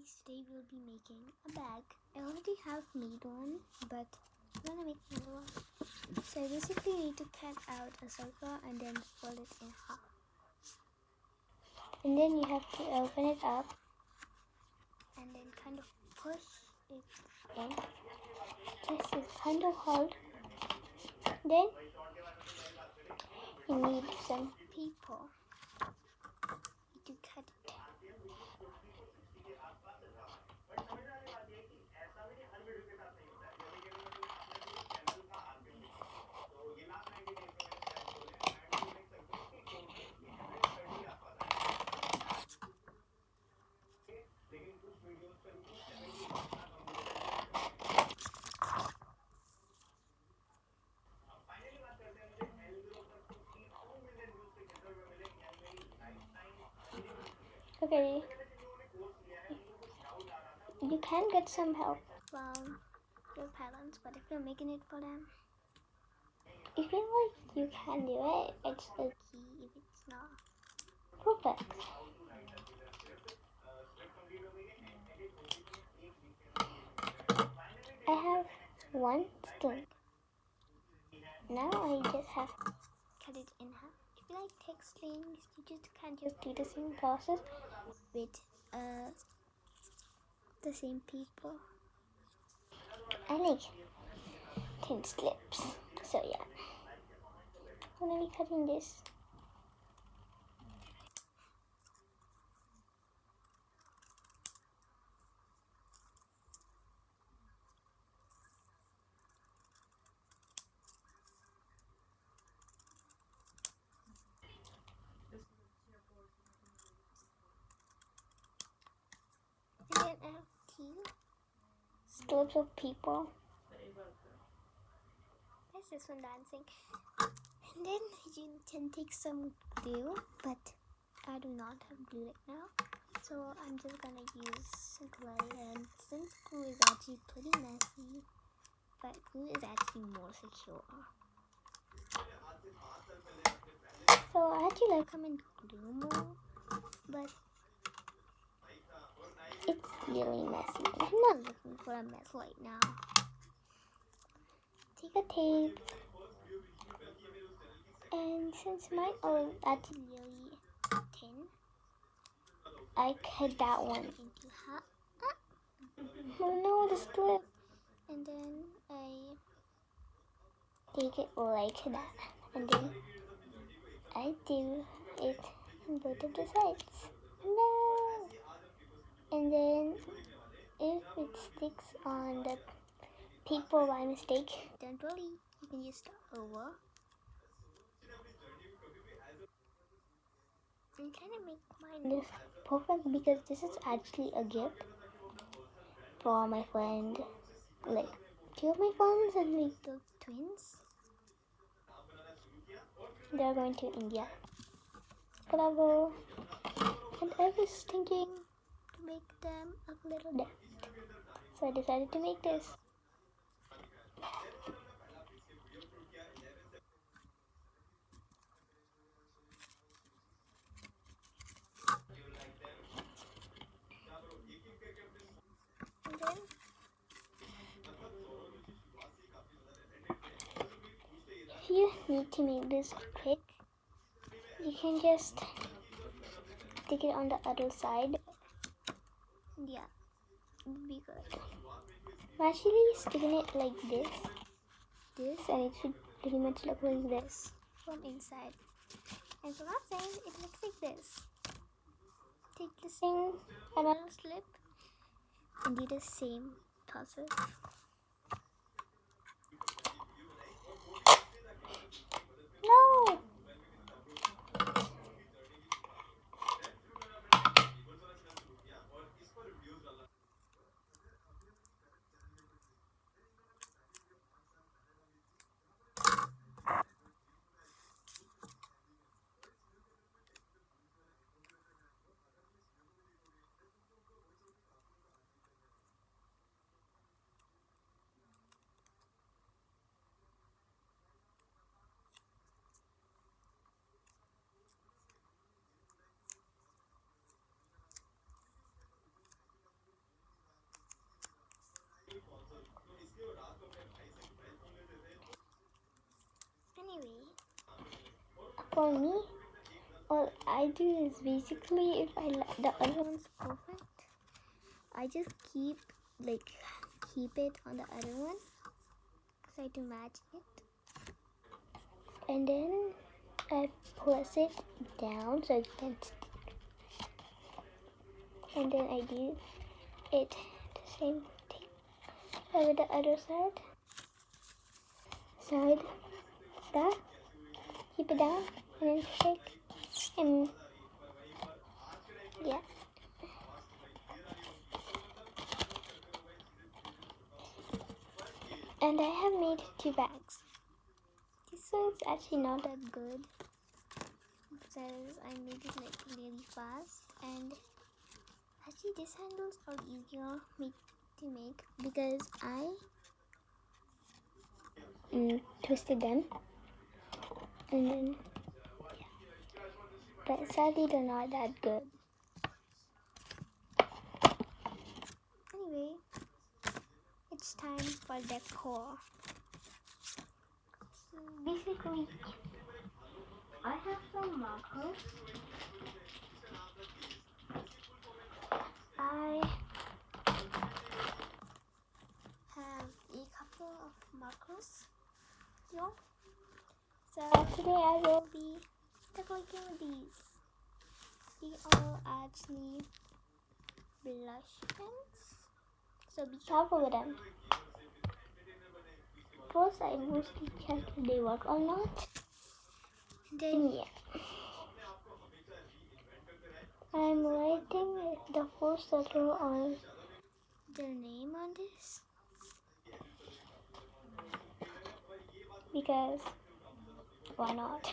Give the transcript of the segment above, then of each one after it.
guys, today we'll be making a bag. I already have made one, but I'm gonna make another one. So I basically need to cut out a circle and then fold it in half. And then you have to open it up and then kind of push it in. Just to kind of hold. Then you need some people to cut it. Okay, you can get some help from your parents, but if you're making it for them, if you like, you can do it. It's okay if it's not perfect. I have one string. Now I just have to cut it in half. If you like textiling, you just can't just do the same process with the same people. I like thin slips, so yeah. I'm gonna be cutting this. And then I have two slips of people. Where's this one dancing? And then you can take some glue, but I do not have glue right now. So I'm just gonna use glue, and since glue is actually pretty messy, but glue is actually more secure. So I actually like them in glue more, but it's really messy. I'm not looking for a mess right now. Take a tape, and since mine are actually really thin, I cut that one into half. Oh no, the slip. And then I take it like that, and then I do it on both of the sides. No! And then if it sticks on the paper by mistake, don't worry, you can just start over. I'm trying to make mine this perfect because this is actually a gift for my friend. Like, two of my friends and like the twins. They're going to India. Bravo. And I was thinking to make them a little gift. So I decided to make this. And then if you need to make this quick, you can just stick it on the other side. Yeah, it would be good. I'm actually sticking it like this, and it should pretty much look like this from inside. And for outside, it looks like this. Take the same another slip and do the same process. No! Anyway, for me, all I do is basically if the other one's perfect, I just keep it on the other one, try to match it, and then I press it down so it can stick, and then I do it the same thing over the other side. That, keep it down and then shake, and yeah. And I have made 2 bags. This one's actually not that good because I made it really fast, and actually these handles are easier to make because I twisted them, and then but sadly they're not that good. Anyway, it's time for decor. So basically, I have some markers. I have a couple of markers here. So today I will be decorating with these. These are actually blush pens, so be careful with them. First, I mostly check if they work or not. Then yeah, I'm writing the first letter on their name on this because why not?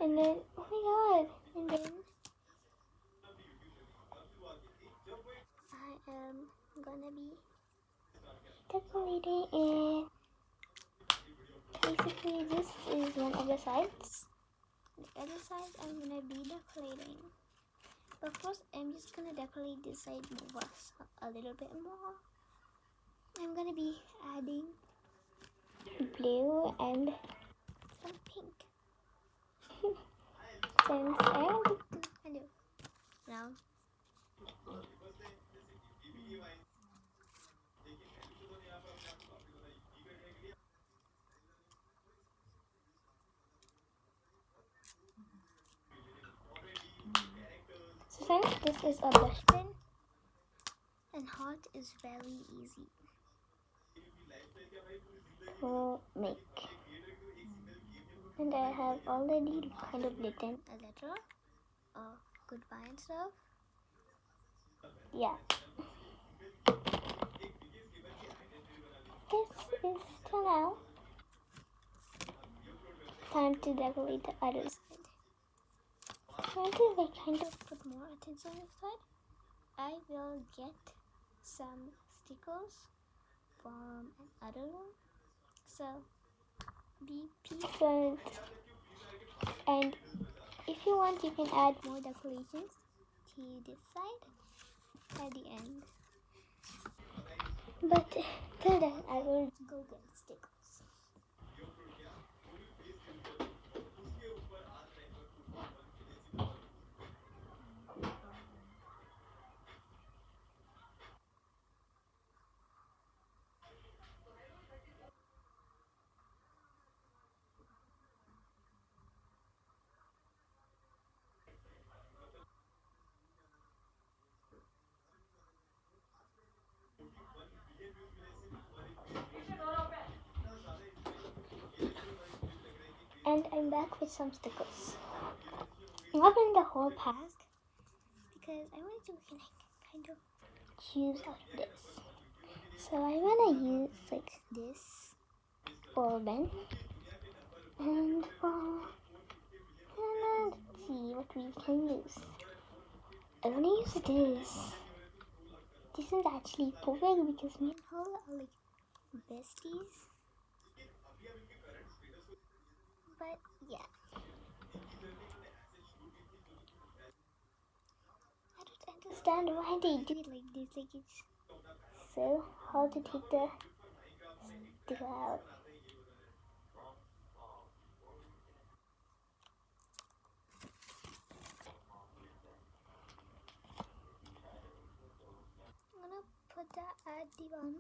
And then oh my god! And then I am gonna be decorating it. Basically, this is one of the sides. The other side I'm gonna be decorating. But first, I'm just gonna decorate this side more, a little bit more. I'm gonna be adding blue and some pink. Since I already kind of now. So since this is a blush pen and heart is very easy to make, and I have already kind of written a letter of goodbye and stuff. Yeah. This is for now. Time to decorate the other side. Trying to kind of put more attention on this side. I will get some stickers from another room. So be patient, and if you want, you can add more decorations to this side at the end. But till then, I will go get the stickers. And I'm back with some stickers. I'm opening the whole pack because I wanted to kind of choose out of this. So I wanna use this for Ben, and let's see what we can use. I wanna use this. This is actually perfect because me and her are besties. But yeah, I don't understand why they do it like this. It's so hard to take the sticker out. water at the bottom.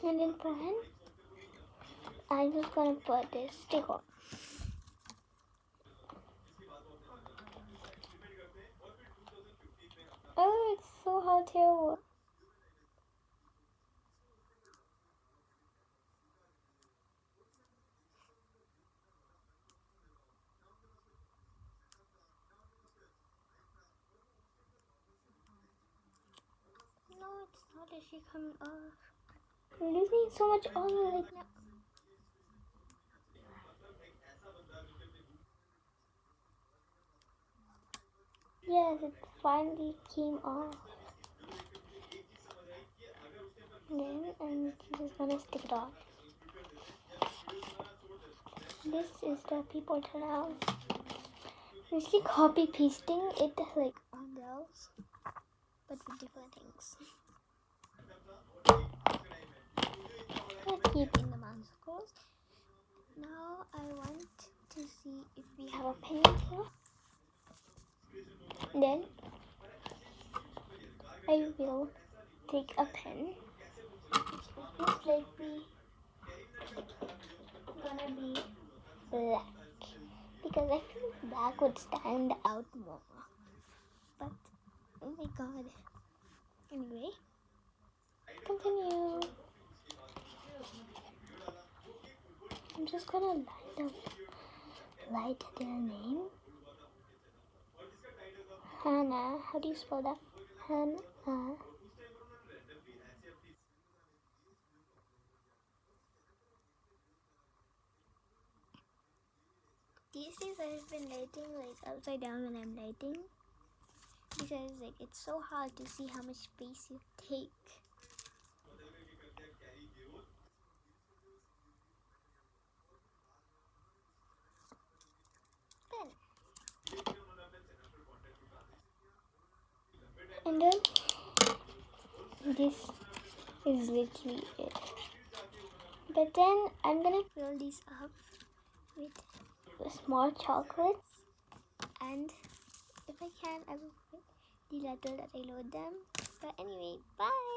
And then pan, I'm just gonna put this sticker. Oh, it's so hot here. No, it's not actually coming off. I'm losing so much oil right now. Yes, it finally came off. Then I'm just gonna stick it on. This is the people turnout. Usually copy pasting it like on those, but with different things. Let's keep in the mouse, of course. Now I want to see if we have a pen here. Then I will take a pen. Most likely gonna be black because I feel black would stand out more. But oh my god. Anyway, continue. I'm just gonna light their name. Hannah. How do you spell that? Hannah. These days I've been lighting like upside down when I'm lighting because like it's so hard to see how much space you take. Then and then this is literally it. But then I'm gonna fill these up with small chocolates, and if I can I will put the letter that I load them. But anyway, bye.